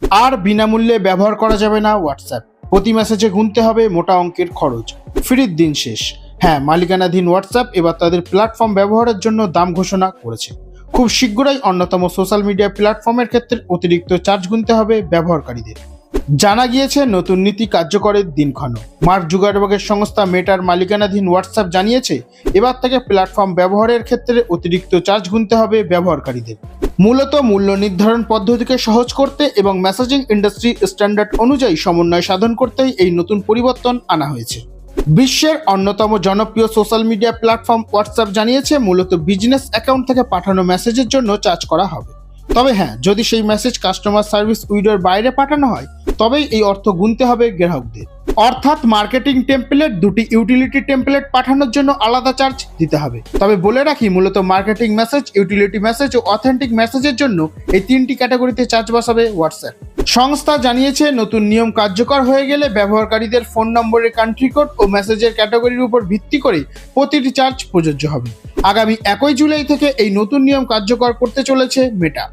আর বিনামূল্যে ব্যবহার করা যাবে না হোয়াটসঅ্যাপ, প্রতি মেসেজে গুনতে হবে মোটা অঙ্কের খরচ। ফ্রির দিন শেষ। হ্যাঁ, মালিকানাধীন হোয়াটসঅ্যাপ এবার তাদের প্ল্যাটফর্ম ব্যবহারের জন্য দাম ঘোষণা করেছে। খুব শীঘ্রই অন্যতম সোশ্যাল মিডিয়া প্ল্যাটফর্মের ক্ষেত্রে অতিরিক্ত চার্জ গুনতে হবে ব্যবহারকারীদের। জানা গিয়েছে নতুন নীতি কার্যকরের দিনক্ষণ। মার্ক জুকারবার্গের সংস্থা মেটার মালিকানাধীন হোয়াটসঅ্যাপ জানিয়েছে এবার থেকে প্ল্যাটফর্ম ব্যবহারের ক্ষেত্রে অতিরিক্ত চার্জ গুনতে হবে ব্যবহারকারীদের। মূলত মূল্য নির্ধারণ পদ্ধতিকে সহজ করতে এবং মেসেজিং ইন্ডাস্ট্রি স্ট্যান্ডার্ড অনুযায়ী সমন্বয় সাধন করতেই এই নতুন পরিবর্তন আনা হয়েছে। বিশ্বের অন্যতম জনপ্রিয় সোশ্যাল মিডিয়া প্ল্যাটফর্ম হোয়াটসঅ্যাপ জানিয়েছে মূলত বিজনেস অ্যাকাউন্ট থেকে পাঠানো মেসেজের জন্য চার্জ করা হবে। তবে হ্যাঁ, যদি সেই মেসেজ কাস্টমার সার্ভিস উইন্ডোর বাইরে পাঠানো হয় তবেই এই অর্থ গুনতে হবে গ্রাহকদের। অর্থাৎ মার্কেটিং টেমপ্লেট, দুটি ইউটিলিটি টেমপ্লেট পাঠানোর জন্য আলাদা চার্জ দিতে হবে। তবে বলে রাখি, মূলত মার্কেটিং মেসেজ, ইউটিলিটি মেসেজ ও অথেন্টিক মেসেজের জন্য এই তিনটি ক্যাটাগরিতে চার্জ বসাবে হোয়াটসঅ্যাপ। সংস্থা জানিয়েছে নতুন নিয়ম কার্যকর হয়ে গেলে ব্যবহারকারীদের ফোন নম্বরের কান্ট্রি কোড ও মেসেজের ক্যাটাগরির উপর ভিত্তি করে প্রতিটি চার্জ প্রযোজ্য হবে। আগামী 1 জুলাই থেকে এই নতুন নিয়ম কার্যকর করতে চলেছে মেটা।